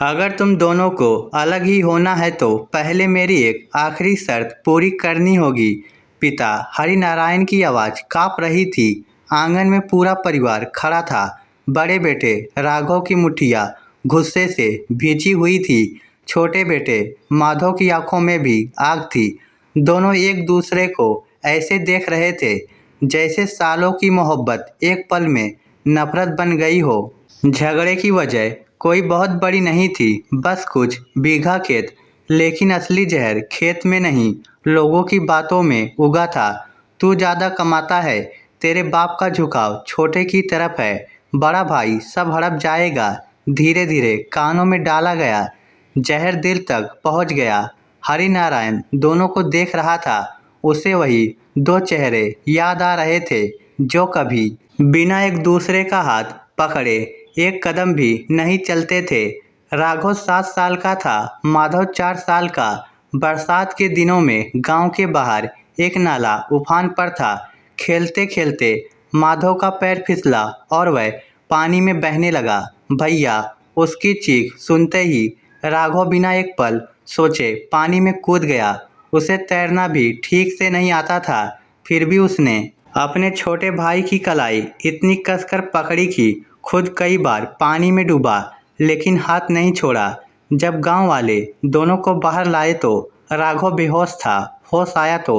अगर तुम दोनों को अलग ही होना है तो पहले मेरी एक आखिरी शर्त पूरी करनी होगी। पिता हरिनारायण की आवाज़ काँप रही थी। आंगन में पूरा परिवार खड़ा था। बड़े बेटे राघव की मुठ्ठियाँ गुस्से से भींची हुई थी। छोटे बेटे माधव की आंखों में भी आग थी। दोनों एक दूसरे को ऐसे देख रहे थे जैसे सालों की मोहब्बत एक पल में नफरत बन गई हो। झगड़े की वजह कोई बहुत बड़ी नहीं थी, बस कुछ बीघा खेत। लेकिन असली जहर खेत में नहीं, लोगों की बातों में उगा था। तू ज़्यादा कमाता है, तेरे बाप का झुकाव छोटे की तरफ है, बड़ा भाई सब हड़प जाएगा। धीरे धीरे कानों में डाला गया जहर दिल तक पहुंच गया। हरिनारायण दोनों को देख रहा था। उसे वही दो चेहरे याद आ रहे थे जो कभी बिना एक दूसरे का हाथ पकड़े एक कदम भी नहीं चलते थे। राघव 7 साल का था, माधव 4 साल का। बरसात के दिनों में गांव के बाहर एक नाला उफान पर था। खेलते खेलते माधव का पैर फिसला और वह पानी में बहने लगा। भैया, उसकी चीख सुनते ही राघव बिना एक पल सोचे पानी में कूद गया। उसे तैरना भी ठीक से नहीं आता था, फिर भी उसने अपने छोटे भाई की कलाई इतनी कसकर पकड़ी कि खुद कई बार पानी में डूबा, लेकिन हाथ नहीं छोड़ा। जब गांव वाले दोनों को बाहर लाए तो राघव बेहोश था। होश आया तो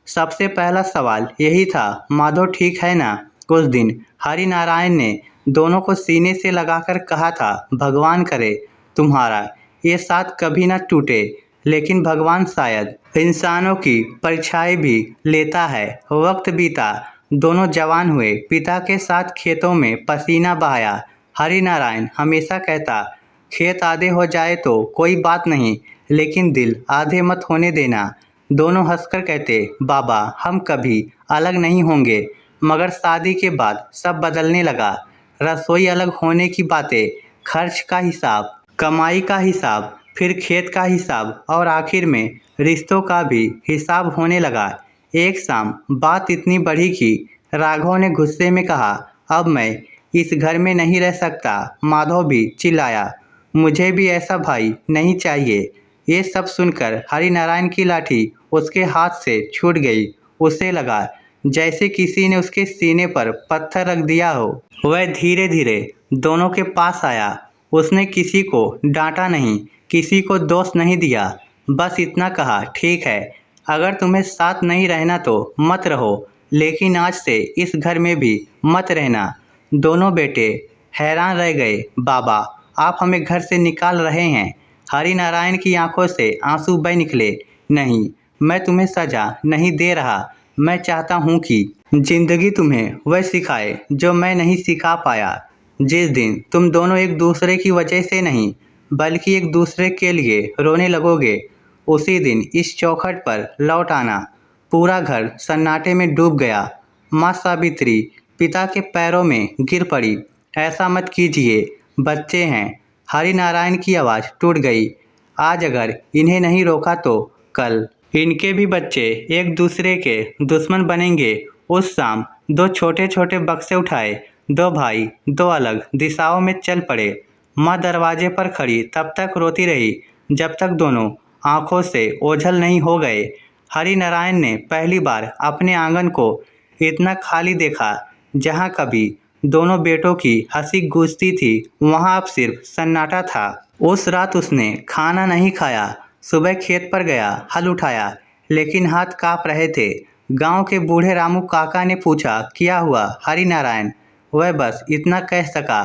सबसे पहला सवाल यही था, माधव ठीक है ना? उस दिन हरिनारायण ने दोनों को सीने से लगाकर कहा था, भगवान करे तुम्हारा ये साथ कभी न टूटे। लेकिन भगवान शायद इंसानों की परीक्षाएं भी लेता है। वक्त बीता, दोनों जवान हुए। पिता के साथ खेतों में पसीना बहाया। हरिनारायण हमेशा कहता, खेत आधे हो जाए तो कोई बात नहीं, लेकिन दिल आधे मत होने देना। दोनों हंसकर कहते, बाबा हम कभी अलग नहीं होंगे। मगर शादी के बाद सब बदलने लगा। रसोई अलग होने की बातें, खर्च का हिसाब, कमाई का हिसाब, फिर खेत का हिसाब और आखिर में रिश्तों का भी हिसाब होने लगा। एक शाम बात इतनी बढ़ी कि राघव ने गुस्से में कहा, अब मैं इस घर में नहीं रह सकता। माधव भी चिल्लाया, मुझे भी ऐसा भाई नहीं चाहिए। ये सब सुनकर हरिनारायण की लाठी उसके हाथ से छूट गई। उसे लगा जैसे किसी ने उसके सीने पर पत्थर रख दिया हो। वह धीरे धीरे दोनों के पास आया। उसने किसी को डांटा नहीं, किसी को दोष नहीं दिया, बस इतना कहा, ठीक है, अगर तुम्हें साथ नहीं रहना तो मत रहो, लेकिन आज से इस घर में भी मत रहना। दोनों बेटे हैरान रह गए। बाबा, आप हमें घर से निकाल रहे हैं? हरिनारायण की आंखों से आंसू बह निकले। नहीं, मैं तुम्हें सजा नहीं दे रहा। मैं चाहता हूँ कि जिंदगी तुम्हें वह सिखाए जो मैं नहीं सिखा पाया। जिस दिन तुम दोनों एक दूसरे की वजह से नहीं, बल्कि एक दूसरे के लिए रोने लगोगे, उसी दिन इस चौखट पर लौट आना। पूरा घर सन्नाटे में डूब गया। माँ सावित्री पिता के पैरों में गिर पड़ी। ऐसा मत कीजिए, बच्चे हैं। हरिनारायण की आवाज़ टूट गई। आज अगर इन्हें नहीं रोका तो कल इनके भी बच्चे एक दूसरे के दुश्मन बनेंगे। उस शाम दो छोटे छोटे बक्से उठाए, दो भाई दो अलग दिशाओं में चल पड़े। माँ दरवाजे पर खड़ी तब तक रोती रही जब तक दोनों आंखों से ओझल नहीं हो गए। हरिनारायण ने पहली बार अपने आंगन को इतना खाली देखा। जहाँ कभी दोनों बेटों की हंसी गूंजती थी, वहाँ अब सिर्फ सन्नाटा था। उस रात उसने खाना नहीं खाया। सुबह खेत पर गया, हल उठाया, लेकिन हाथ कांप रहे थे। गांव के बूढ़े रामू काका ने पूछा, क्या हुआ हरिनारायण? वह बस इतना कह सका,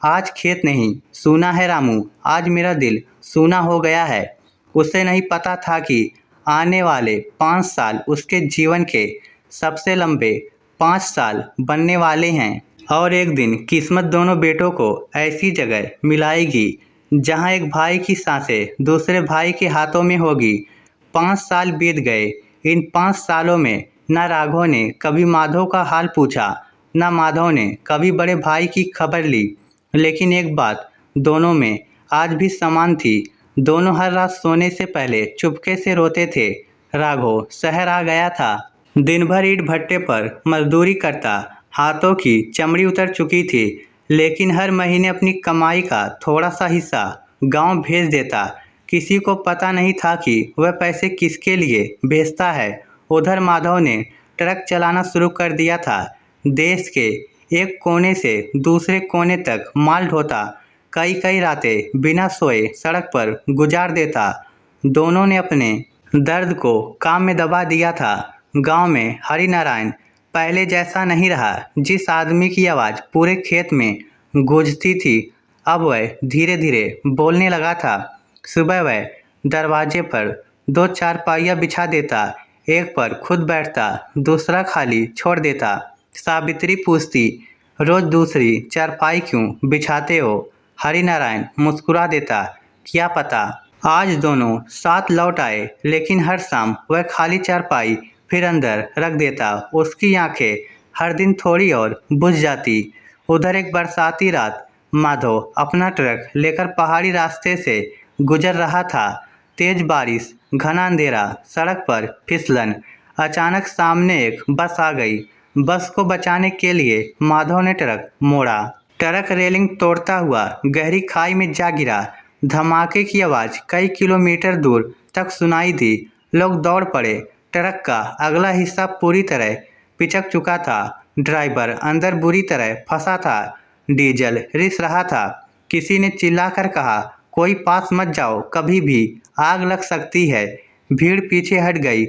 आज खेत नहीं, सूना है रामू। आज मेरा दिल सूना हो गया है। उसे नहीं पता था कि आने वाले 5 साल उसके जीवन के सबसे लंबे 5 साल बनने वाले हैं। और एक दिन किस्मत दोनों बेटों को ऐसी जगह मिलाएगी जहां एक भाई की सांसें दूसरे भाई के हाथों में होगी। 5 साल बीत गए। इन 5 सालों में न राघव ने कभी माधव का हाल पूछा, न माधव ने कभी बड़े भाई की खबर ली। लेकिन एक बात दोनों में आज भी समान थी, दोनों हर रात सोने से पहले चुपके से रोते थे। राघव शहर आ गया था। दिन भर ईंट भट्टे पर मजदूरी करता, हाथों की चमड़ी उतर चुकी थी, लेकिन हर महीने अपनी कमाई का थोड़ा सा हिस्सा गांव भेज देता। किसी को पता नहीं था कि वह पैसे किसके लिए भेजता है। उधर माधव ने ट्रक चलाना शुरू कर दिया था। देश के एक कोने से दूसरे कोने तक माल ढोता। कई कई रातें बिना सोए सड़क पर गुजार देता। दोनों ने अपने दर्द को काम में दबा दिया था। गांव में हरिनारायण पहले जैसा नहीं रहा। जिस आदमी की आवाज़ पूरे खेत में गूंजती थी, अब वह धीरे धीरे बोलने लगा था। सुबह वह दरवाजे पर 2 चारपाइयाँ बिछा देता। एक पर खुद बैठता, दूसरा खाली छोड़ देता। सावित्री पूछती, रोज दूसरी चारपाई क्यों बिछाते हो? हरिनारायण मुस्कुरा देता, क्या पता आज दोनों साथ लौट आए। लेकिन हर शाम वह खाली चारपाई फिर अंदर रख देता। उसकी आंखें हर दिन थोड़ी और बुझ जाती। उधर एक बरसाती रात माधव अपना ट्रक लेकर पहाड़ी रास्ते से गुजर रहा था। तेज बारिश, घना अंधेरा, सड़क पर फिसलन। अचानक सामने एक बस आ गई। बस को बचाने के लिए माधव ने ट्रक मोड़ा। ट्रक रेलिंग तोड़ता हुआ गहरी खाई में जा गिरा। धमाके की आवाज़ कई किलोमीटर दूर तक सुनाई दी। लोग दौड़ पड़े। ट्रक का अगला हिस्सा पूरी तरह पिचक चुका था। ड्राइवर अंदर बुरी तरह फंसा था। डीजल रिस रहा था। किसी ने चिल्लाकर कहा, कोई पास मत जाओ, कभी भी आग लग सकती है। भीड़ पीछे हट गई।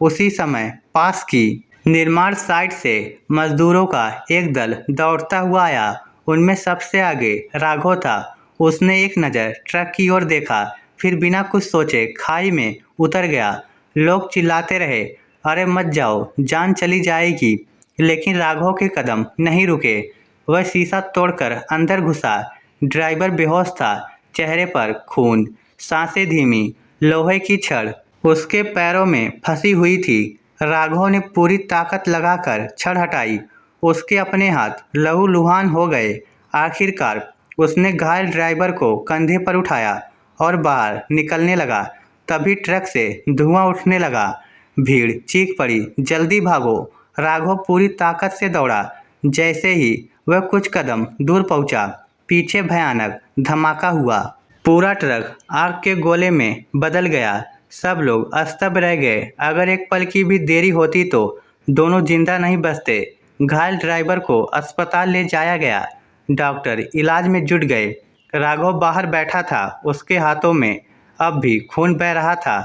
उसी समय पास की निर्माण साइट से मजदूरों का एक दल दौड़ता हुआ आया। उनमें सबसे आगे राघव था। उसने एक नज़र ट्रक की ओर देखा, फिर बिना कुछ सोचे खाई में उतर गया। लोग चिल्लाते रहे, अरे मत जाओ, जान चली जाएगी। लेकिन राघव के कदम नहीं रुके। वह शीशा तोड़कर अंदर घुसा। ड्राइवर बेहोश था, चेहरे पर खून, सांसें धीमी, लोहे की छड़ उसके पैरों में फंसी हुई थी। राघव ने पूरी ताकत लगाकर छड़ हटाई। उसके अपने हाथ लहूलुहान हो गए। आखिरकार उसने घायल ड्राइवर को कंधे पर उठाया और बाहर निकलने लगा। तभी ट्रक से धुआं उठने लगा। भीड़ चीख पड़ी, जल्दी भागो। राघव पूरी ताकत से दौड़ा। जैसे ही वह कुछ कदम दूर पहुंचा, पीछे भयानक धमाका हुआ। पूरा ट्रक आग के गोले में बदल गया। सब लोग स्तब्ध रह गए। अगर एक पल की भी देरी होती तो दोनों जिंदा नहीं बचते। घायल ड्राइवर को अस्पताल ले जाया गया। डॉक्टर इलाज में जुट गए। राघव बाहर बैठा था। उसके हाथों में अब भी खून बह रहा था।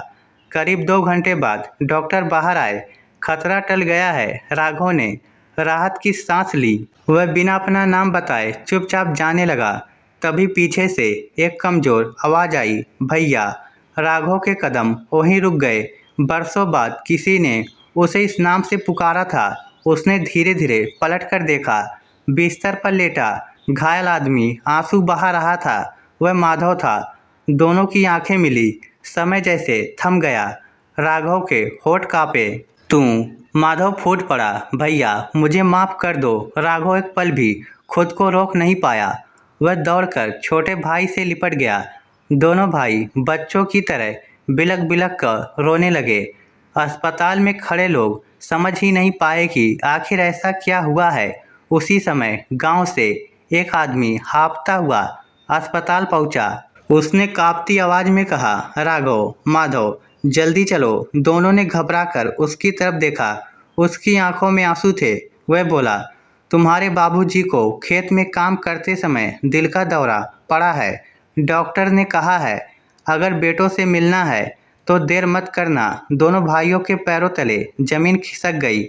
करीब 2 घंटे बाद डॉक्टर बाहर आए। खतरा टल गया है। राघव ने राहत की सांस ली। वह बिना अपना नाम बताए चुपचाप जाने लगा। तभी पीछे से एक कमजोर आवाज़ आई, भैया। राघव के कदम वहीं रुक गए। बरसों बाद किसी ने उसे इस नाम से पुकारा था। उसने धीरे धीरे पलट कर देखा। बिस्तर पर लेटा घायल आदमी आंसू बहा रहा था। वह माधव था। दोनों की आंखें मिली। समय जैसे थम गया। राघव के होठ कांपे। तू? माधव फूट पड़ा, भैया मुझे माफ़ कर दो। राघव एक पल भी खुद को रोक नहीं पाया। वह दौड़कर छोटे भाई से लिपट गया। दोनों भाई बच्चों की तरह बिलख बिलख कर रोने लगे। अस्पताल में खड़े लोग समझ ही नहीं पाए कि आखिर ऐसा क्या हुआ है। उसी समय गांव से एक आदमी हाँफता हुआ अस्पताल पहुंचा। उसने कांपती आवाज में कहा, राघव, माधव, जल्दी चलो। दोनों ने घबराकर उसकी तरफ देखा। उसकी आंखों में आंसू थे। वह बोला, तुम्हारे बाबूजी को खेत में काम करते समय दिल का दौरा पड़ा है। डॉक्टर ने कहा है अगर बेटों से मिलना है तो देर मत करना। दोनों भाइयों के पैरों तले जमीन खिसक गई।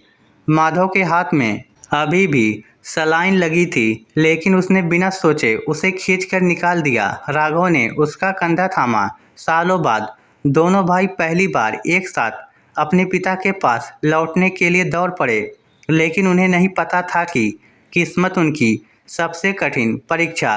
माधव के हाथ में अभी भी सलाइन लगी थी, लेकिन उसने बिना सोचे उसे खींचकर निकाल दिया। राघव ने उसका कंधा थामा। सालों बाद दोनों भाई पहली बार एक साथ अपने पिता के पास लौटने के लिए दौड़ पड़े। लेकिन उन्हें नहीं पता था कि किस्मत उनकी सबसे कठिन परीक्षा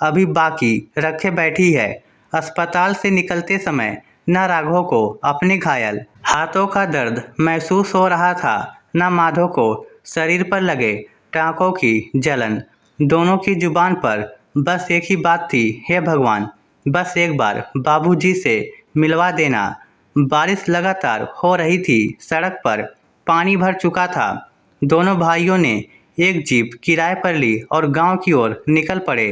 अभी बाकी रखे बैठी है। अस्पताल से निकलते समय न राघव को अपने घायल हाथों का दर्द महसूस हो रहा था, न माधव को शरीर पर लगे टाँकों की जलन। दोनों की जुबान पर बस एक ही बात थी, हे भगवान, बस एक बार बाबूजी से मिलवा देना। बारिश लगातार हो रही थी। सड़क पर पानी भर चुका था। दोनों भाइयों ने एक जीप किराए पर ली और गांव की ओर निकल पड़े।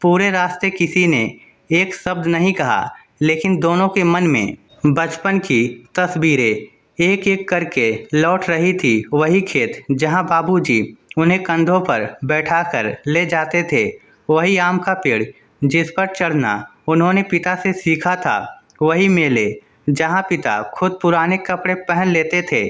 पूरे रास्ते किसी ने एक शब्द नहीं कहा, लेकिन दोनों के मन में बचपन की तस्वीरें एक एक करके लौट रही थी। वही खेत जहां बाबूजी उन्हें कंधों पर बैठाकर ले जाते थे, वही आम का पेड़ जिस पर चढ़ना उन्होंने पिता से सीखा था, वही मेले जहां पिता खुद पुराने कपड़े पहन लेते थे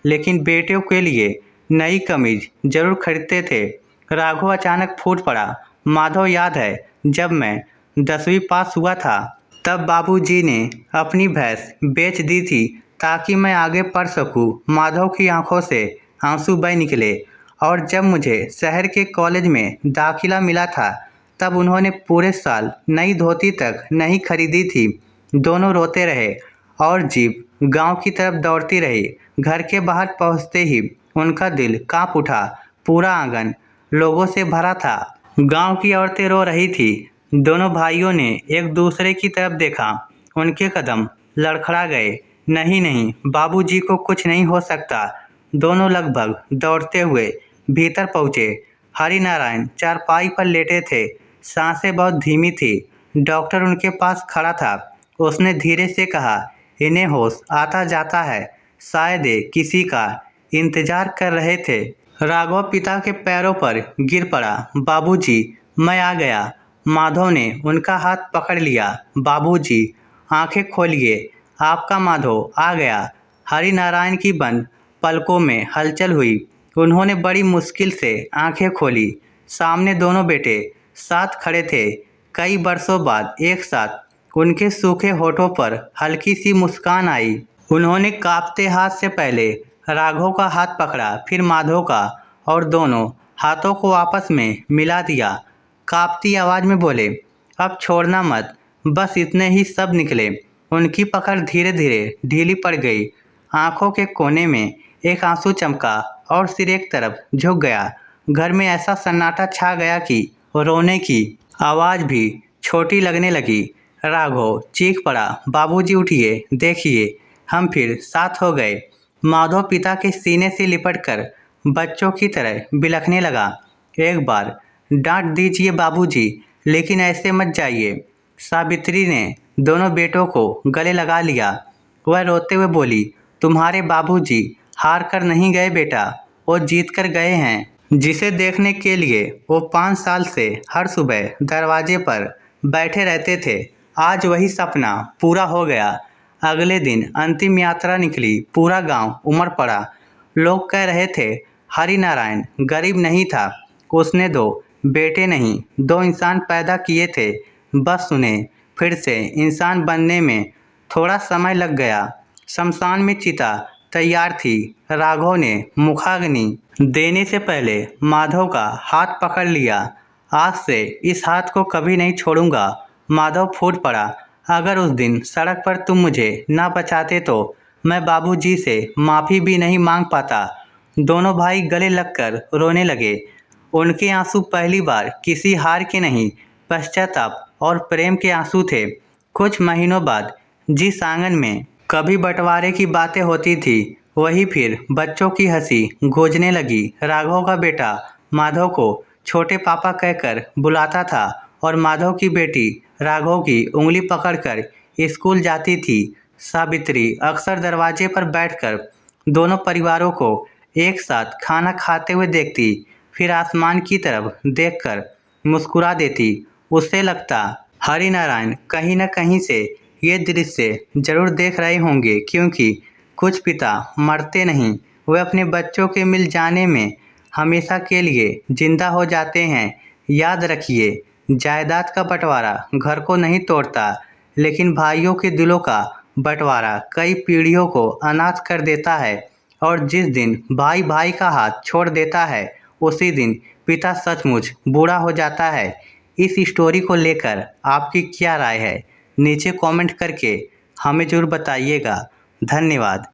लेकिन बेटियों के लिए नई कमीज जरूर खरीदते थे। राघव अचानक फूट पड़ा। माधव, याद है जब मैं 10वीं पास हुआ था तब बाबूजी ने अपनी भैंस बेच दी थी ताकि मैं आगे पढ़ सकूं। माधव की आंखों से आंसू बह निकले। और जब मुझे शहर के कॉलेज में दाखिला मिला था तब उन्होंने पूरे साल नई धोती तक नहीं खरीदी थी। दोनों रोते रहे और जीप गांव की तरफ दौड़ती रही। घर के बाहर पहुंचते ही उनका दिल कांप उठा। पूरा आंगन लोगों से भरा था। गांव की औरतें रो रही थी। दोनों भाइयों ने एक दूसरे की तरफ देखा। उनके कदम लड़खड़ा गए। नहीं नहीं, बाबूजी को कुछ नहीं हो सकता। दोनों लगभग दौड़ते हुए भीतर पहुंचे। हरिनारायण चारपाई पर लेटे थे। सांसें बहुत धीमी थी। डॉक्टर उनके पास खड़ा था। उसने धीरे से कहा, इन्हें होश आता जाता है, शायद ये किसी का इंतजार कर रहे थे। राघव पिता के पैरों पर गिर पड़ा। बाबूजी, मैं आ गया। माधव ने उनका हाथ पकड़ लिया। बाबूजी, आंखें खोलिए, आपका माधव आ गया। हरिनारायण की बंद पलकों में हलचल हुई। उन्होंने बड़ी मुश्किल से आंखें खोली। सामने दोनों बेटे साथ खड़े थे। कई बरसों बाद एक साथ उनके सूखे होठों पर हल्की सी मुस्कान आई। उन्होंने कांपते हाथ से पहले राघव का हाथ पकड़ा, फिर माधव का, और दोनों हाथों को आपस में मिला दिया। कांपती आवाज में बोले, अब छोड़ना मत। बस इतने ही सब निकले। उनकी पकड़ धीरे धीरे ढीली पड़ गई। आंखों के कोने में एक आंसू चमका और सिर एक तरफ झुक गया। घर में ऐसा सन्नाटा छा गया कि रोने की आवाज भी छोटी लगने लगी। राघव चीख पड़ा, बाबूजी उठिए, देखिए हम फिर साथ हो गए। माधव पिता के सीने से लिपटकर बच्चों की तरह बिलखने लगा। एक बार डांट दीजिए बाबूजी, लेकिन ऐसे मत जाइए। सावित्री ने दोनों बेटों को गले लगा लिया। वह रोते हुए बोली, तुम्हारे बाबूजी हार कर नहीं गए बेटा, वो जीत कर गए हैं। जिसे देखने के लिए वो 5 साल से हर सुबह दरवाजे पर बैठे रहते थे, आज वही सपना पूरा हो गया। अगले दिन अंतिम यात्रा निकली। पूरा गांव उमड़ पड़ा। लोग कह रहे थे, हरिनारायण गरीब नहीं था, उसने 2 बेटे नहीं 2 इंसान पैदा किए थे। बस उन्हें फिर से इंसान बनने में थोड़ा समय लग गया। शमशान में चिता तैयार थी। राघव ने मुखाग्नि देने से पहले माधव का हाथ पकड़ लिया। आज से इस हाथ को कभी नहीं छोड़ूंगा। माधव फूट पड़ा, अगर उस दिन सड़क पर तुम मुझे ना बचाते तो मैं बाबूजी से माफ़ी भी नहीं मांग पाता। दोनों भाई गले लगकर रोने लगे। उनके आंसू पहली बार किसी हार के नहीं, पश्चाताप और प्रेम के आंसू थे। कुछ महीनों बाद जिस आंगन में कभी बंटवारे की बातें होती थी, वही फिर बच्चों की हंसी गूंजने लगी। राघव का बेटा माधव को छोटे पापा कहकर बुलाता था और माधव की बेटी राघव की उंगली पकड़कर स्कूल जाती थी। सावित्री अक्सर दरवाजे पर बैठकर दोनों परिवारों को एक साथ खाना खाते हुए देखती, फिर आसमान की तरफ देखकर मुस्कुरा देती। उससे लगता हरिनारायण कहीं न कहीं से ये दृश्य जरूर देख रहे होंगे, क्योंकि कुछ पिता मरते नहीं, वे अपने बच्चों के मिल जाने में हमेशा के लिए जिंदा हो जाते हैं। याद रखिए, जायदाद का बंटवारा घर को नहीं तोड़ता, लेकिन भाइयों के दिलों का बंटवारा कई पीढ़ियों को अनाथ कर देता है। और जिस दिन भाई भाई का हाथ छोड़ देता है, उसी दिन पिता सचमुच बूढ़ा हो जाता है। इस स्टोरी को लेकर आपकी क्या राय है, नीचे कमेंट करके हमें जरूर बताइएगा। धन्यवाद।